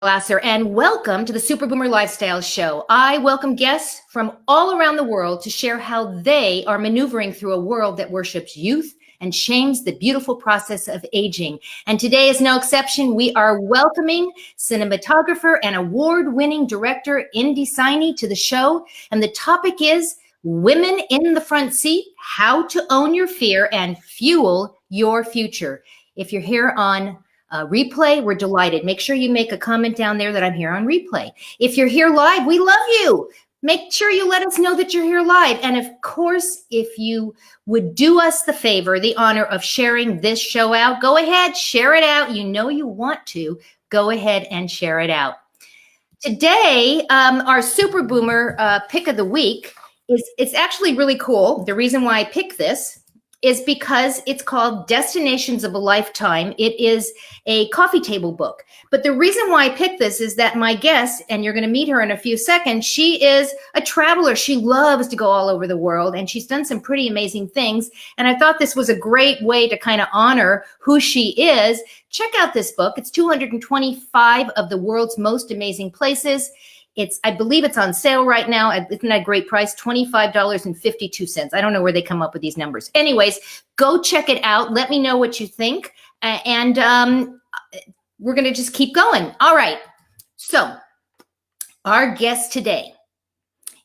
Glasser, and welcome to the Super Boomer Lifestyle Show. I welcome guests from all around the world to share how they are maneuvering through a world that worships youth and shames the beautiful process of aging. And today is no exception. We are welcoming cinematographer and award-winning director Indy Saini to the show. And the topic is Women in the Front Seat, How to Own Your Fear and Fuel Your Future. If you're here on replay, we're delighted. Make sure you make a comment down there that I'm here on replay. If you're here live, we love you. Make sure you let us know that you're here live. And of course, if you would do us the favor, the honor of sharing this show out, go ahead, share it out. You know you want to. Go ahead and share it out. Today, our Super Boomer pick of the week it's actually really cool. The reason why I picked this is because it's called Destinations of a Lifetime. It is a coffee table book. But the reason why I picked this is that my guest, and you're going to meet her in a few seconds, she is a traveler. She loves to go all over the world, and she's done some pretty amazing things. And I thought this was a great way to kind of honor who she is. Check out this book. It's 225 of the world's most amazing places. I believe it's on sale right now. Isn't that a great price? $25.52. I don't know where they come up with these numbers. Anyways, go check it out. Let me know what you think. And we're going to just keep going. All right. So our guest today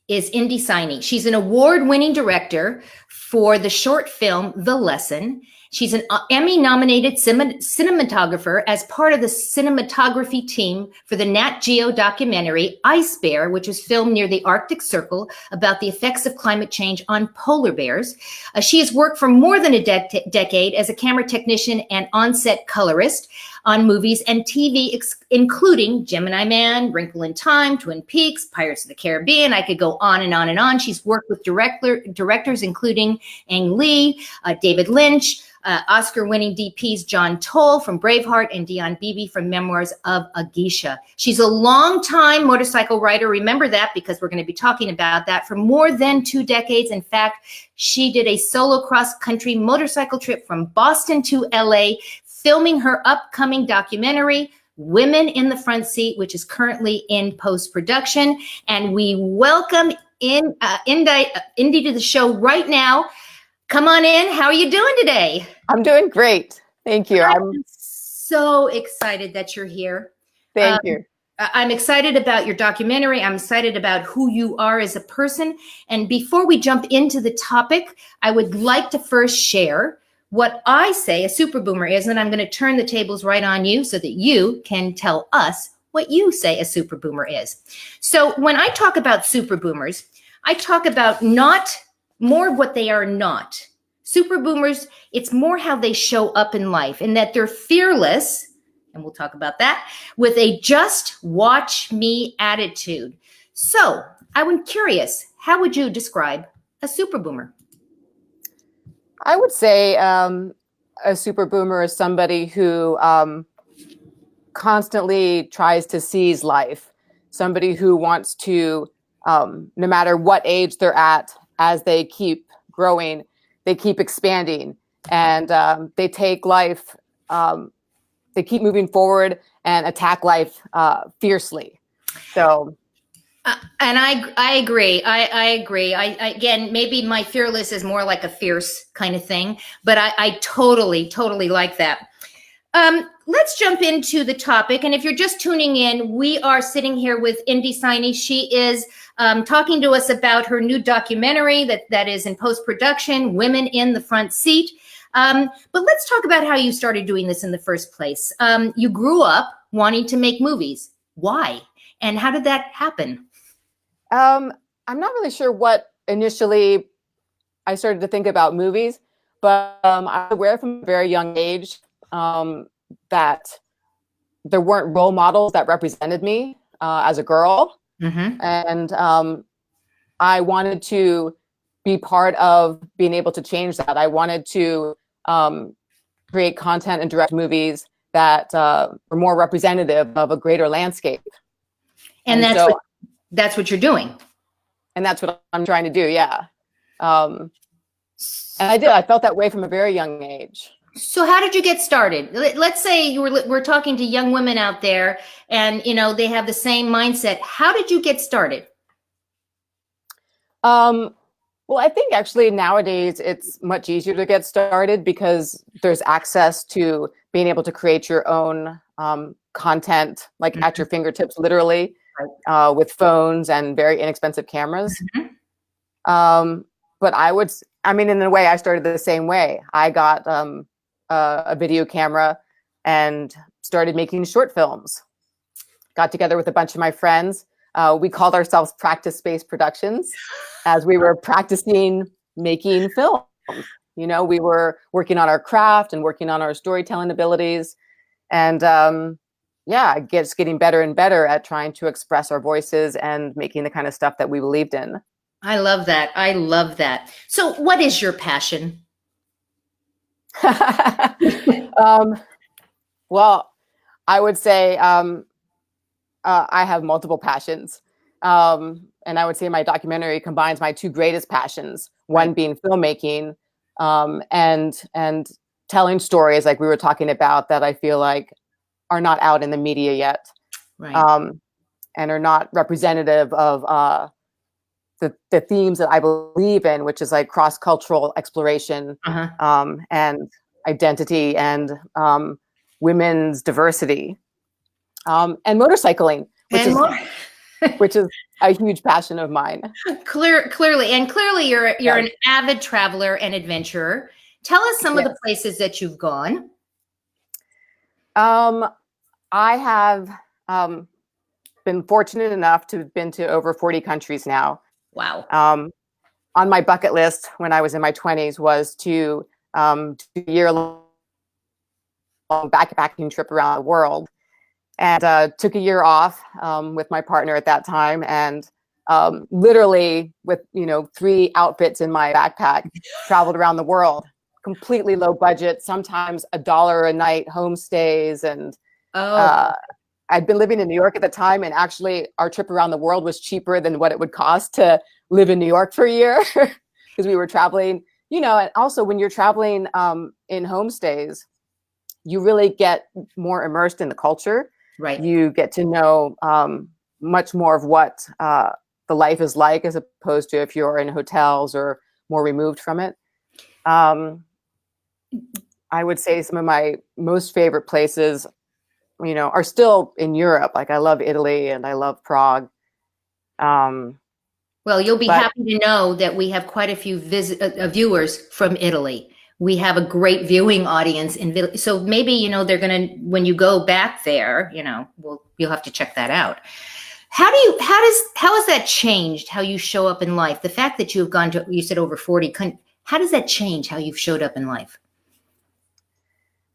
is Indy Saini. She's an award-winning director for the short film, The Lesson. She's an Emmy-nominated cinematographer as part of the cinematography team for the Nat Geo documentary Ice Bear, which was filmed near the Arctic Circle about the effects of climate change on polar bears. She has worked for more than a decade as a camera technician and on-set colorist on movies and TV, including Gemini Man, Wrinkle in Time, Twin Peaks, Pirates of the Caribbean. I could go on and on and on. She's worked with directors including Ang Lee, David Lynch, Oscar-winning DPs John Toll from Braveheart and Dion Beebe from Memoirs of a Geisha. She's a longtime motorcycle rider. Remember that because we're going to be talking about that for more than 2 decades. In fact, she did a solo cross-country motorcycle trip from Boston to LA, filming her upcoming documentary, Women in the Front Seat, which is currently in post-production. And we welcome Indy to the show right now. Come on in. How are you doing today? I'm doing great. Thank you. I'm so excited that you're here. Thank you. I'm excited about your documentary. I'm excited about who you are as a person. And before we jump into the topic, I would like to first share what I say a super boomer is, and I'm going to turn the tables right on you so that you can tell us what you say a super boomer is. So when I talk about super boomers, I talk about more of what they are not. Super boomers, it's more how they show up in life and that they're fearless, and we'll talk about that, with a just watch me attitude. So I'm curious, how would you describe a super boomer? I would say a super boomer is somebody who constantly tries to seize life, somebody who wants to, no matter what age they're at, as they keep growing, they keep expanding, and they take life, they keep moving forward and attack life fiercely. So. And I agree. I agree. Again, maybe my fearless is more like a fierce kind of thing, but I totally like that. Let's jump into the topic. And if you're just tuning in, we are sitting here with Indy Saini. She is talking to us about her new documentary that is in post-production, Women in the Front Seat. But let's talk about how you started doing this in the first place. You grew up wanting to make movies. Why? And how did that happen? I'm not really sure what initially I started to think about movies, but I was aware from a very young age that there weren't role models that represented me as a girl. Mm-hmm. And I wanted to be part of being able to change that. I wanted to create content and direct movies that were more representative of a greater landscape. And that's what you're doing. And that's what I'm trying to do. Yeah. And I did. I felt that way from a very young age. So how did you get started? Let's say we're talking to young women out there and, they have the same mindset. How did you get started? Um, well, I think actually nowadays it's much easier to get started because there's access to being able to create your own content, like at your Mhm. fingertips, literally, with phones and very inexpensive cameras. Mhm. Um, but I mean, in a way, I started the same way. I got a video camera and started making short films. Got together with a bunch of my friends. We called ourselves Practice Space Productions as we were practicing making films. We were working on our craft and working on our storytelling abilities. And yeah, just getting better and better at trying to express our voices and making the kind of stuff that we believed in. I love that. I love that. So what is your passion? um, well, I would say I have multiple passions. And I would say my documentary combines my two greatest passions, Right. one being filmmaking, and telling stories like we were talking about that I feel like are not out in the media yet, Right. um, and are not representative of the themes that I believe in, which is like cross-cultural exploration, Uh-huh. and identity, and women's diversity, and motorcycling, which And is more which is a huge passion of mine. clearly you're Yes. an avid traveler and adventurer. Tell us some of Yes. the places that you've gone. Um, I have been fortunate enough to have been to over 40 countries now. Wow. Um, on my bucket list when I was in my 20s was to do a year-long backpacking trip around the world, and took a year off with my partner at that time, and literally with 3 outfits in my backpack, traveled around the world, completely low budget, sometimes $1 a night homestays, and Oh, uh, I'd been living in New York at the time, and actually our trip around the world was cheaper than what it would cost to live in New York for a year because we were traveling. And also when you're traveling in homestays, you really get more immersed in the culture. right. You get to know much more of what the life is like, as opposed to if you're in hotels or more removed from it. Um, I would say some of my most favorite places, are still in Europe. Like I love Italy and I love Prague. Um, Well, you'll be but happy to know that we have quite a few viewers from Italy. We have a great viewing audience in Italy. So maybe, they're going to, when you go back there, you'll have to check that out. How has that changed how you show up in life? The fact that you've gone to, you said over 40 countries, how does that change how you've showed up in life?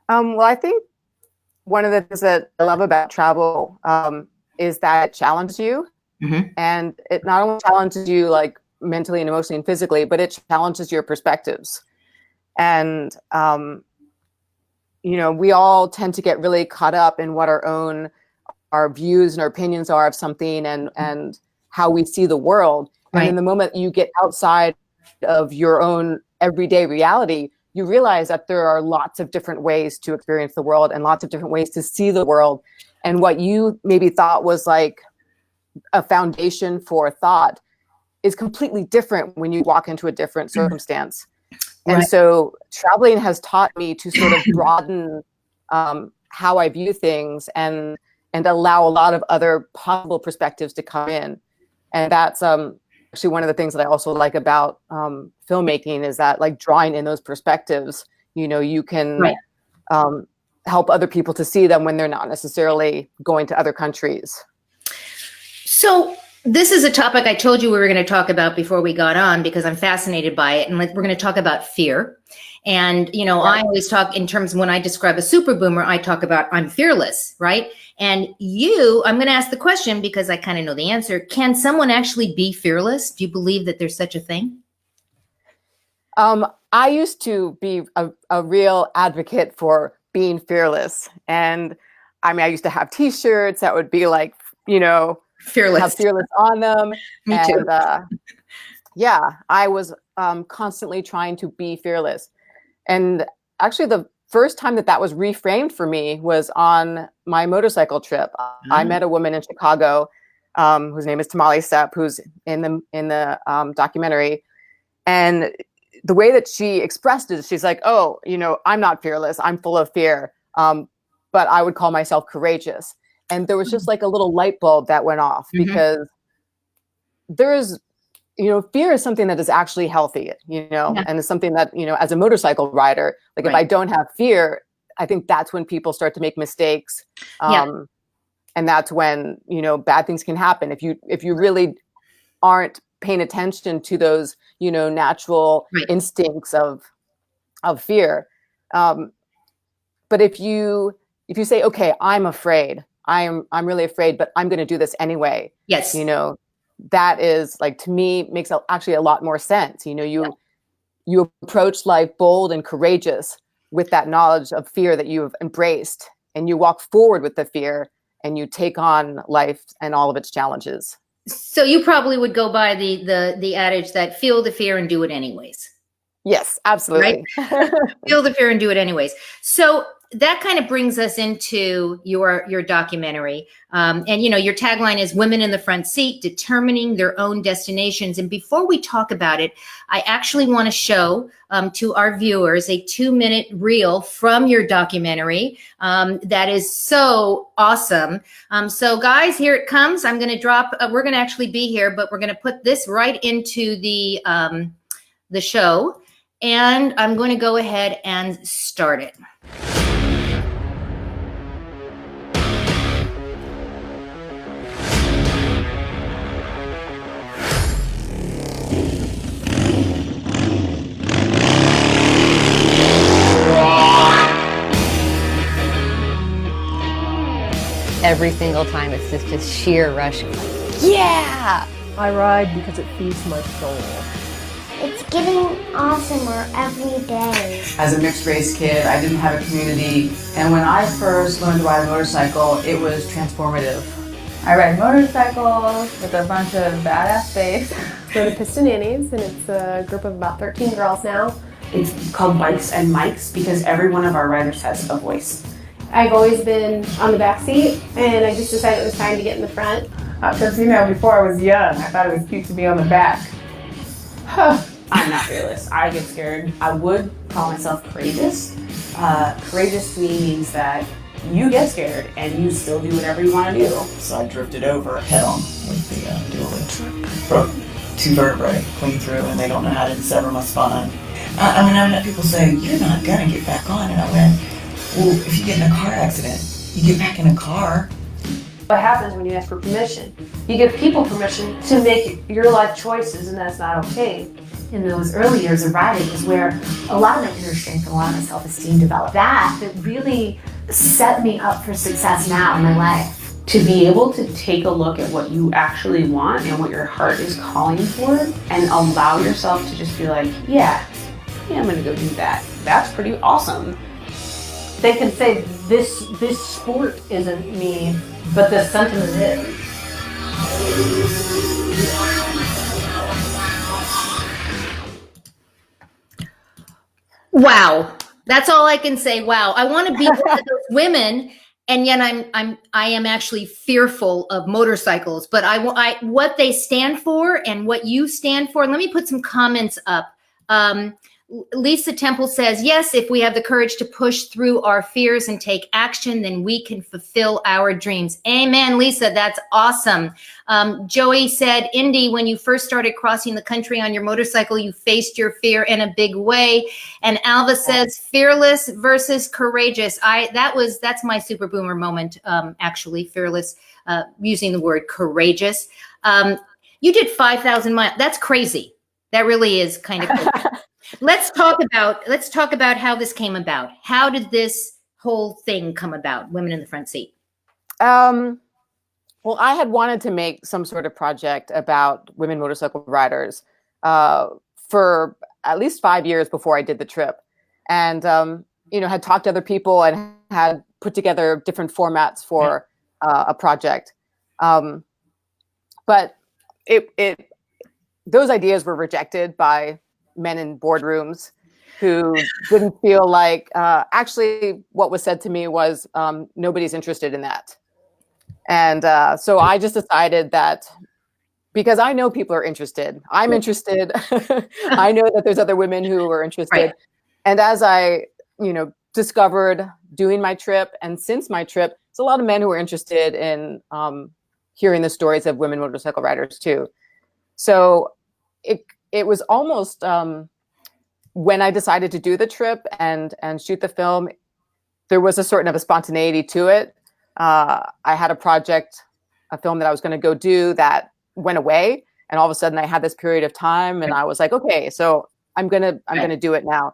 well, I think one of the things that I love about travel is that it challenges you. Mm-hmm. And it not only challenges you like mentally and emotionally and physically, but it challenges your perspectives. And, we all tend to get really caught up in what our views and our opinions are of something, and how we see the world. And Right. then the moment you get outside of your own everyday reality, you realize that there are lots of different ways to experience the world and lots of different ways to see the world. And what you maybe thought was like a foundation for thought is completely different when you walk into a different circumstance. And Right. so traveling has taught me to sort of broaden how I view things, and allow a lot of other possible perspectives to come in. And that's actually one of the things that I also like about filmmaking, is that like drawing in those perspectives, you can Right. help other people to see them when they're not necessarily going to other countries. So this is a topic I told you we were going to talk about before we got on, because I'm fascinated by it. And we're going to talk about fear. And, Right. I always talk in terms, when I describe a super boomer, I talk about I'm fearless, right? And I'm going to ask the question because I kind of know the answer. Can someone actually be fearless? Do you believe that there's such a thing? I used to be a real advocate for being fearless. And I mean, I used to have t-shirts that would be like, have Fearless. fearless on them. Me too. And yeah, I was constantly trying to be fearless. And actually, the first time that was reframed for me was on my motorcycle trip. I met a woman in Chicago whose name is Tamale Sepp, who's in the documentary. And the way that she expressed it, she's like, oh, I'm not fearless. I'm full of fear. But I would call myself courageous. And there was just like a little light bulb that went off because fear is something that is actually healthy, and it's something that, as a motorcycle rider, like if I don't have fear, I think that's when people start to make mistakes. And that's when, bad things can happen. If you really aren't paying attention to those, natural instincts of fear. But if you say, okay, I'm afraid, I'm really afraid, but I'm going to do this anyway. Yes. That is, like, to me, makes actually a lot more sense. You approach life bold and courageous with that knowledge of fear that you've embraced, and you walk forward with the fear, and you take on life and all of its challenges. So you probably would go by the adage that feel the fear and do it anyways. Yes, absolutely. Right? Feel the fear and do it anyways. So that kind of brings us into your documentary. And, your tagline is Women in the Front Seat, Determining Their Own Destinations. And before we talk about it, I actually want to show to our viewers a 2-minute reel from your documentary that is so awesome. So guys, here it comes. I'm going to drop, we're going to actually be here, but we're going to put this right into the show. And I'm going to go ahead and start it. Every single time it's just this sheer rush of like, yeah! I ride because it feeds my soul. It's getting awesomer every day. As a mixed race kid, I didn't have a community, and when I first learned to ride a motorcycle, it was transformative. I ride motorcycles with a bunch of badass babes. We're the Piston Nannies, and it's a group of about 13 girls now. It's called Bikes and Mics because every one of our riders has a voice. I've always been on the back seat, and I just decided it was time to get in the front. Because, before I was young, I thought it was cute to be on the back. I'm not fearless. I get scared. I would call myself courageous. Courageous to me means that you get scared and you still do whatever you want to do. So I drifted over head on with the dual. Broke 2 vertebrae clean through, and they don't know how to sever my spine. I've had people say, "You're not gonna get back on," and I went, well, if you get in a car accident, you get back in a car. What happens when you ask for permission? You give people permission to make your life choices, and that's not okay. In those early years of riding is where a lot of my inner strength and a lot of my self-esteem developed. That really set me up for success now in my life. To be able to take a look at what you actually want and what your heart is calling for, and allow yourself to just be like, yeah, I'm gonna go do that. That's pretty awesome. They can say this sport isn't me, but the sentiment is. Wow. That's all I can say. Wow. I want to be one of those women, and yet I am actually fearful of motorcycles, but I what they stand for and what you stand for. Let me put some comments up. Lisa Temple says, yes, if we have the courage to push through our fears and take action, then we can fulfill our dreams. Amen, Lisa. That's awesome. Joey said, Indy, when you first started crossing the country on your motorcycle, you faced your fear in a big way. And Alva says, fearless versus courageous. That's my super boomer moment, actually, fearless, using the word courageous. You did 5,000 miles. That's crazy. That really is kind of crazy. Let's talk about how this came about. How did this whole thing come about, Women in the Front Seat? Well, I had wanted to make some sort of project about women motorcycle riders for at least 5 years before I did the trip, and had talked to other people and had put together different formats for a project, but those ideas were rejected by men in boardrooms, who didn't feel like, actually what was said to me was, nobody's interested in that. And so I just decided that, because I know people are interested, I'm interested. I know that there's other women who are interested. Right. And as I, discovered doing my trip, and since my trip, there's a lot of men who are interested in hearing the stories of women motorcycle riders too. So it was almost, when I decided to do the trip and shoot the film, there was a sort of a spontaneity to it. I had a film that I was going to go do that went away, and all of a sudden I had this period of time, and I was like, okay, so I'm gonna do it now.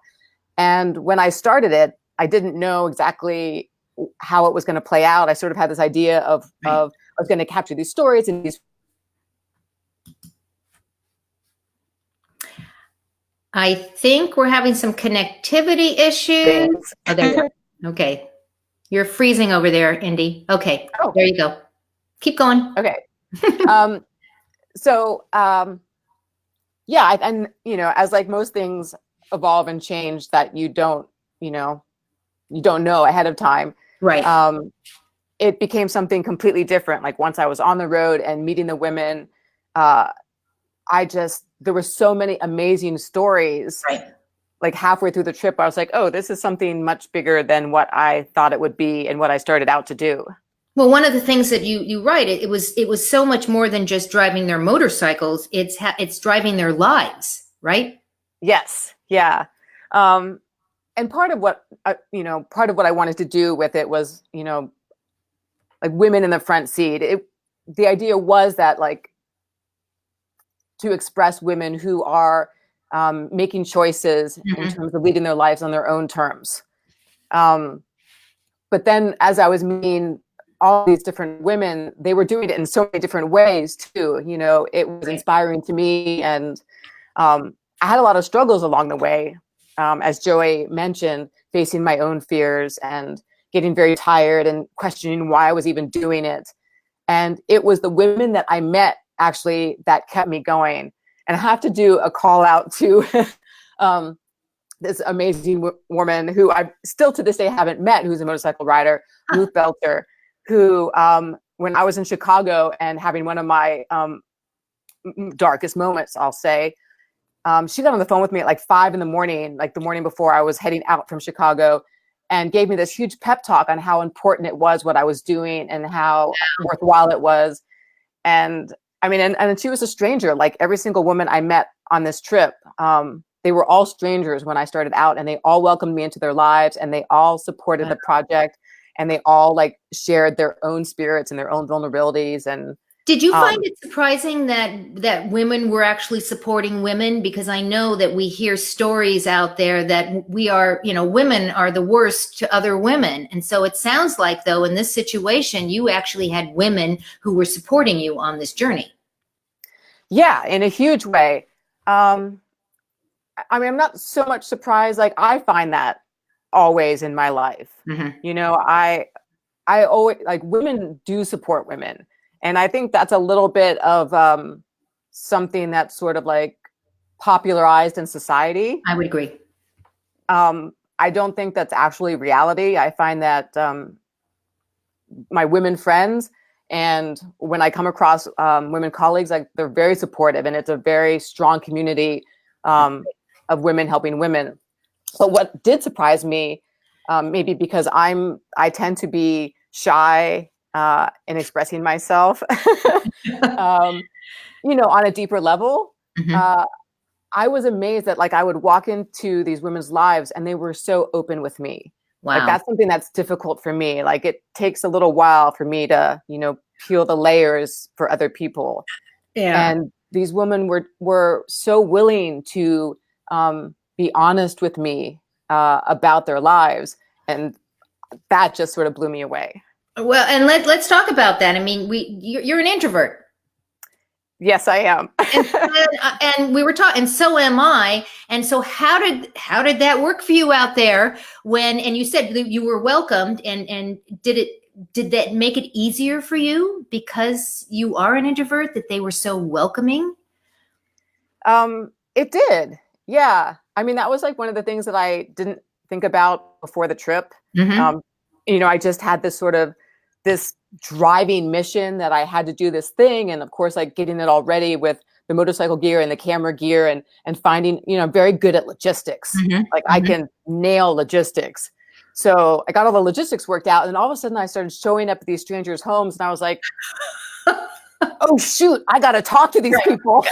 And when I started it, I didn't know exactly how it was going to play out. I sort of had this idea of I was going to capture these stories and these. I think we're having some connectivity issues. Oh, there you go. Okay. You're freezing over there, Indy. Okay. Oh. There you go. Keep going. Okay. Yeah, and as like most things evolve and change that you don't know ahead of time. Right. It became something completely different. Like once I was on the road and meeting the women, there were so many amazing stories. Right. Like halfway through the trip, I was like, oh, this is something much bigger than what I thought it would be and what I started out to do. Well, one of the things that you write, it was so much more than just driving their motorcycles. It's driving their lives, right? Yes. Yeah. And part of what I wanted to do with it was, like women in the front seat. The idea was that, like, to express women who are making choices in terms of leading their lives on their own terms. But then as I was meeting all these different women, they were doing it in so many different ways too. It was inspiring to me. And I had a lot of struggles along the way. As Joey mentioned, facing my own fears and getting very tired and questioning why I was even doing it. And it was the women that I met actually that kept me going. And I have to do a call out to this amazing woman who I still to this day haven't met, who's a motorcycle rider, Ruth Belter, who when I was in Chicago and having one of my darkest moments, I'll say, she got on the phone with me at like 5 a.m, like the morning before I was heading out from Chicago, and gave me this huge pep talk on how important it was what I was doing and how worthwhile it was. And I mean, and she was a stranger. Like every single woman I met on this trip, they were all strangers when I started out, and they all welcomed me into their lives, and they all supported the project, and they all like shared their own spirits and their own vulnerabilities. And did you find it surprising that women were actually supporting women? Because I know that we hear stories out there that we are, women are the worst to other women. And so it sounds like, though, in this situation, you actually had women who were supporting you on this journey. Yeah, in a huge way. I mean, I'm not so much surprised. Like, I find that always in my life. I always, like, women do support women. And I think that's a little bit of something that's sort of like popularized in society. I would agree. I don't think that's actually reality. I find that my women friends, and when I come across women colleagues, like, they're very supportive, and it's a very strong community of women helping women. But what did surprise me, maybe because I tend to be shy in expressing myself, on a deeper level. I was amazed that, like, I would walk into these women's lives and they were so open with me. Wow. Like, that's something that's difficult for me. Like, it takes a little while for me to, peel the layers for other people. Yeah. And these women were so willing to be honest with me about their lives. And that just sort of blew me away. Well, and let's talk about that. I mean, you're an introvert. Yes, I am. and we were talking, and so am I. And so how did that work for you out there and you said that you were welcomed, and did that make it easier for you because you are an introvert, that they were so welcoming? It did. Yeah. I mean, that was like one of the things that I didn't think about before the trip. Mhm. I just had this driving mission that I had to do this thing. And of course, like getting it all ready with the motorcycle gear and the camera gear and finding, very good at logistics. Mhm. Like I can nail logistics. So I got all the logistics worked out. And all of a sudden I started showing up at these strangers' homes and I was like, oh shoot, I got to talk to these people.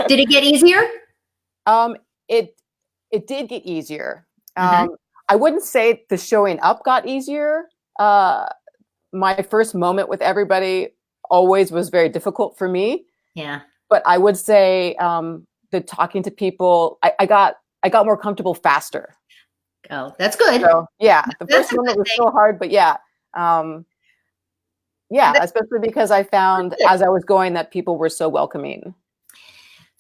Did it get easier? It did get easier. I wouldn't say the showing up got easier. My first moment with everybody always was very difficult for me. Yeah. But I would say the talking to people, I got more comfortable faster. Oh, that's good. So yeah, the first moment was still hard, but yeah. Especially because I found as I was going that people were so welcoming.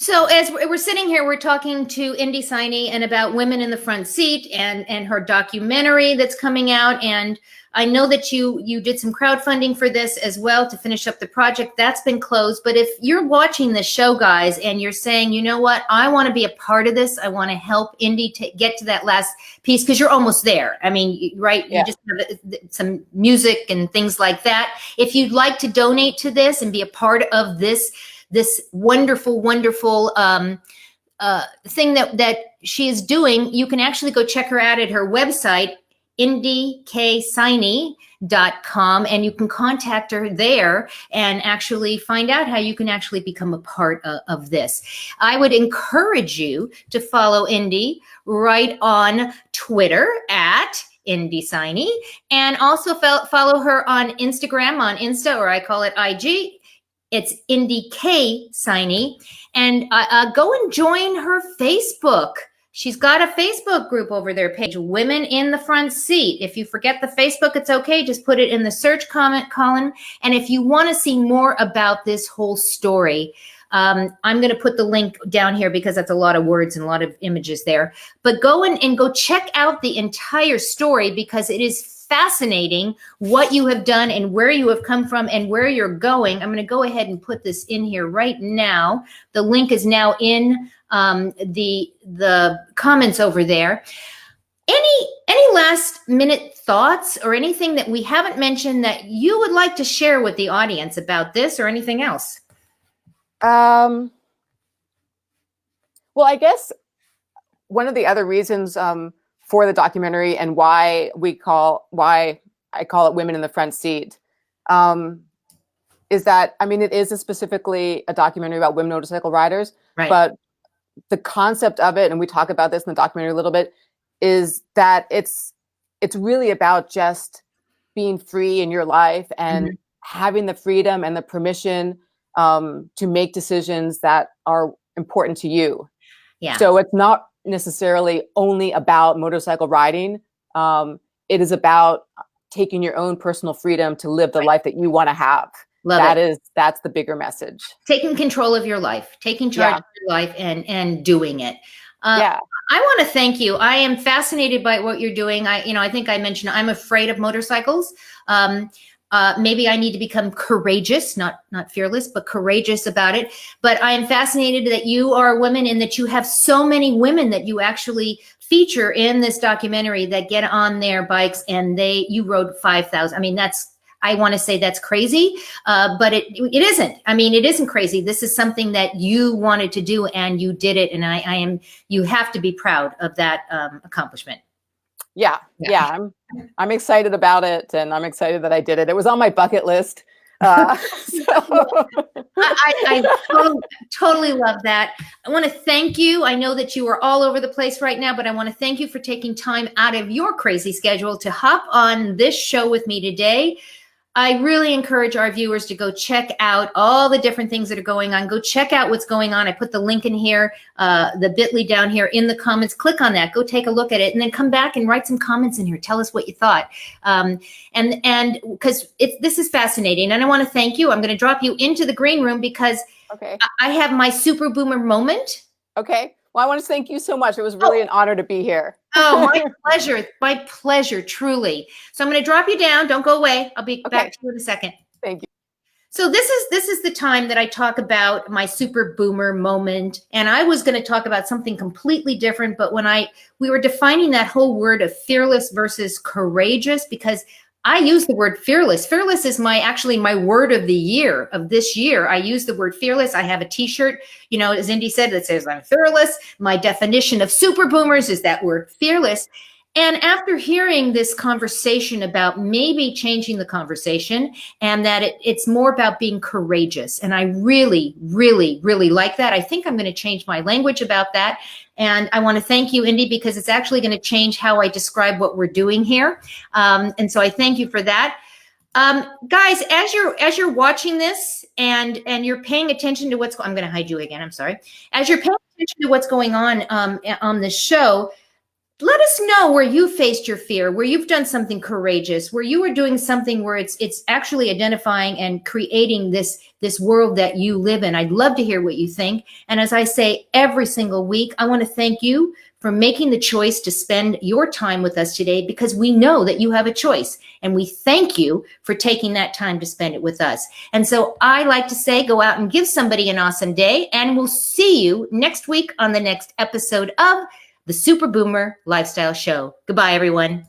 So as we're sitting here, we're talking to Indy Saini and about women in the front seat and her documentary that's coming out. And I know that you did some crowdfunding for this as well to finish up the project. That's been closed. But if you're watching this show, guys, and you're saying, you know what, I want to be a part of this. I want to help Indy get to that last piece because you're almost there. I mean, right? Yeah. You just have some music and things like that. If you'd like to donate to this and be a part of this wonderful, wonderful thing that she is doing, you can actually go check her out at her website, indyksaini.com, and you can contact her there and actually find out how you can actually become a part of this. I would encourage you to follow Indy right on Twitter at Indy Saini, and also follow her on Instagram, on Insta, or I call it IG. It's Indy K Saini, and go and join her Facebook. She's got a Facebook group over there page, Women in the Front Seat. If you forget the Facebook, it's okay. Just put it in the search comment column. And if you want to see more about this whole story, I'm going to put the link down here because that's a lot of words and a lot of images there. But go and go check out the entire story because it is fascinating what you have done and where you have come from and where you're going. I'm going to go ahead and put this in here right now. The link is now in the comments over there. Any last minute thoughts or anything that we haven't mentioned that you would like to share with the audience about this or anything else? Well, I guess one of the other reasons for the documentary and why I call it Women in the Front Seat is that, I mean, it is specifically a documentary about women motorcycle riders, right. But the concept of it, and we talk about this in the documentary a little bit, is that it's really about just being free in your life and having the freedom and the permission to make decisions that are important to you. Yeah. So it's not necessarily only about motorcycle riding. It is about taking your own personal freedom to live the life that you want to have. That's the bigger message. Taking control of your life, taking charge of your life and doing it. I want to thank you. I am fascinated by what you're doing. I think I mentioned I'm afraid of motorcycles. Maybe I need to become courageous, not fearless, but courageous about it. But I am fascinated that you are a woman and that you have so many women that you actually feature in this documentary that get on their bikes and you rode 5,000. I mean, I want to say that's crazy, but it isn't. I mean, it isn't crazy. This is something that you wanted to do and you did it. And you have to be proud of that accomplishment. Yeah. I'm excited about it, and I'm excited that I did it. It was on my bucket list. I totally love that. I want to thank you. I know that you are all over the place right now, but I want to thank you for taking time out of your crazy schedule to hop on this show with me today. I really encourage our viewers to go check out all the different things that are going on. Go check out what's going on. I put the link in here, the bit.ly down here in the comments. Click on that. Go take a look at it, and then come back and write some comments in here. Tell us what you thought. And because this is fascinating, and I want to thank you. I'm going to drop you into the green room because I have my super boomer moment. Okay. Well, I want to thank you so much. It was really an honor to be here. Oh, my pleasure. My pleasure, truly. So I'm going to drop you down. Don't go away. I'll be back to you in a second. Thank you. So this is the time that I talk about my super boomer moment, and I was going to talk about something completely different, but when we were defining that whole word of fearless versus courageous, because I use the word fearless. Fearless is actually my word of the year of this year. I use the word fearless. I have a t-shirt, as Indy said, that says I'm fearless. My definition of super boomers is that word fearless. And after hearing this conversation about maybe changing the conversation and that it's more about being courageous. And I really, really, really like that. I think I'm going to change my language about that. And I want to thank you, Indy, because it's actually going to change how I describe what we're doing here. And so I thank you for that. Guys, as you're watching this and you're paying attention to I'm going to hide you again. I'm sorry. As you're paying attention to what's going on this show, let us know where you faced your fear, where you've done something courageous, where you are doing something where it's actually identifying and creating this world that you live in. I'd love to hear what you think. And as I say every single week, I want to thank you for making the choice to spend your time with us today, because we know that you have a choice. And we thank you for taking that time to spend it with us. And so I like to say, go out and give somebody an awesome day. And we'll see you next week on the next episode of the Super Boomer Lifestyle Show. Goodbye, everyone.